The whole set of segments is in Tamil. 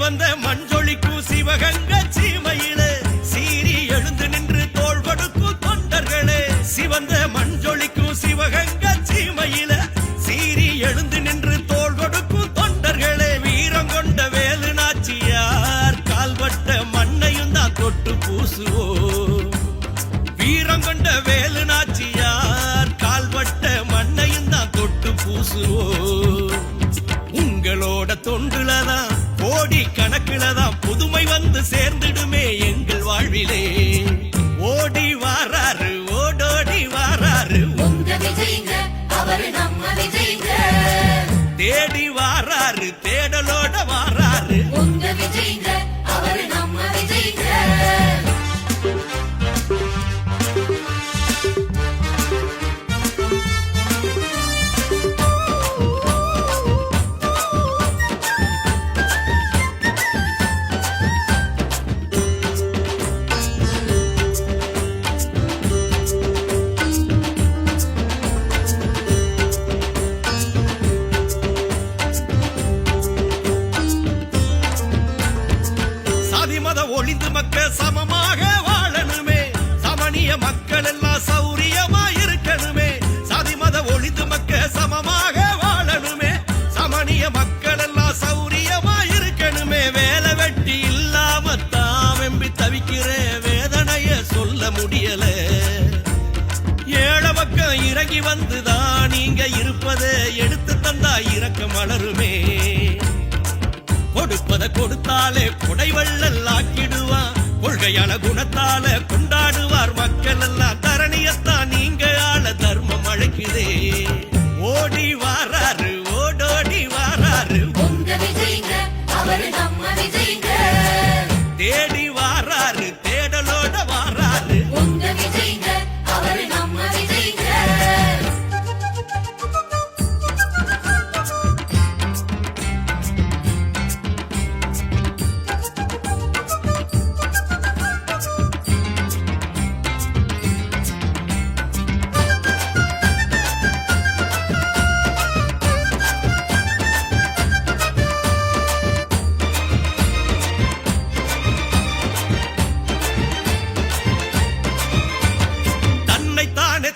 சிவந்த மஞ்சொழிக்கும் சிவகங்கை சீமையிலே சீறி எழுந்து நின்று தோள் கொடுக்கும் தொண்டர்களே. சிவந்த மஞ்சொழிக்கும் சிவகங்கை சீமையிலே சீறி எழுந்து நின்று தோள் கொடுக்கும் தொண்டர்களே. வீரம் கொண்ட வேலு நாச்சியார் கால்பட்ட மண்ணையும் தான் தொட்டு பூசுவோம். வீரம் கொண்ட வேலு நாச்சியார் கால்பட்ட மண்ணையும் தான் தொட்டு பூசுவோம். உங்களோட தொண்டுலதான் கோடி கணக்குலதான் புதுமை வந்து சேர்ந்துடுமே எங்கள் வாழ்விலே. ஓடி வாராரு ஓடோடி வாராரு உங்க விஜய்ங்க, அவரு நம்ம விஜய்ங்க. தேடி வாராரு தேடலோட வாராரு உங்க விஜய்ங்க, அவரு நம்ம விஜய்ங்க. ஒளிந்து மக்கள் சமமாக வாழணுமே. சமணிய மக்கள் எல்லாம் சௌரியமா இருக்கணுமே. சாதி மத ஒளிந்து மக்கள் சமமாக வாழணுமே. சமணிய மக்கள் எல்லாம் சௌரியமா இருக்கணுமே. வேலை வெட்டி இல்லாம தாமெம்பி தவிக்கிற வேதனைய சொல்ல முடியல. ஏழை மக்கள் இறங்கி வந்துதான் நீங்க இருப்பதை எடுத்து தந்தா இறக்க மலருமே. கொடுப்பத கொடுத்தாலே கொடைவள்ளல் ஆக்கிடுவான். கொள்கையான குணத்தால கொண்டாடுவார் மக்கள் எல்லாம். தரணியத்தான் நீங்க ஆள தர்மம் அழைக்குதே. ஓடி வாராரு ஓடோடி வாராரு உங்க விஜய்ங்க, அவரு நம்ம விஜய்ங்க. தேடி வாராரு தேடலோட வாராரு உங்க விஜய்ங்க, அவரு நம்ம விஜய்ங்க.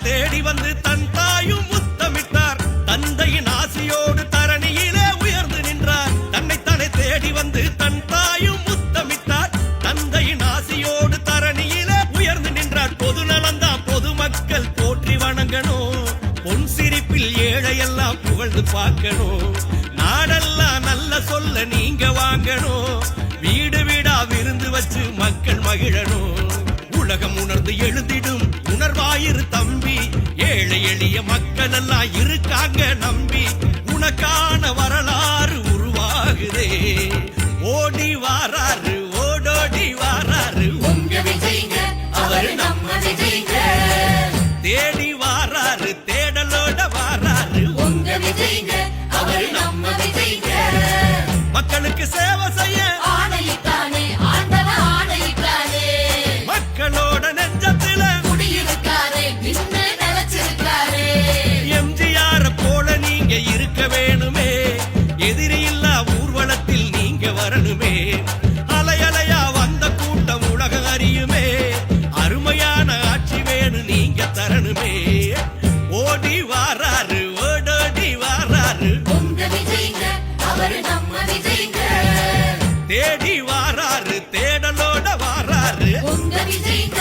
தேடி வந்து தன் தாயும் முத்தமிட்டார். தந்தையின் ஆசியோடு தரணியிலே உயர்ந்து நின்றார். தன்னைத்தானே தேடி வந்து தன் தாயும் முத்தமிட்டார். தந்தையின் ஆசியோடு தரணியிலே உயர்ந்து நின்றார். பொது நலந்தான் பொதுமக்கள் போற்றி வணங்கணும். பொன் சிரிப்பில் ஏழையெல்லாம் புகழ்ந்து பார்க்கணும். நாடெல்லாம் நல்ல சொல்ல நீங்க வாங்கணும். வீடு வீடா விருந்து வச்சு மக்கள் மகிழணும். உலகம் உணர்ந்து எழுதிடும் உணர்வாயிரு தம்பி. ஏழை எளிய மக்கள் எல்லாம் இருக்காங்க நம்பி. உனக்கான வரலாறு உருவாகுதே. ஓடி வாராரு ஓடோடி வாராரு உங்க விஜய்ங்க, அவரு நம்ம விஜய்ங்க. தேடி வாராரு தேடலோட வாராரு உங்க விஜய்ங்க, அவரு நம்ம விஜய்ங்க. மக்களுக்கு சேவை செய்ய ஆணையிட்டானே ஆண்டவ ஆணையிட்டானே. மக்களோட நெஞ்சத்தில குடியிருக்காரே நின்னு நினைச்சிருக்காரே. எம்ஜிஆர் போல நீங்க இருக்க வேணுமே. எதிரி இல்லா ஊர்வலத்தில் நீங்க வரணுமே. அலையலையா வந்த கூட்டம் உலகம் அறியுமே. அருமையான ஆட்சி வேணும் நீங்க தரணுமே. ஓடி வாராரு ஓடோடி வாராரு உங்க விஜய்ங்க, அவரு நம்ம விஜய்ங்க. தேடி வாராரு தேடலோட வாராரு உங்க விஜய்ங்க,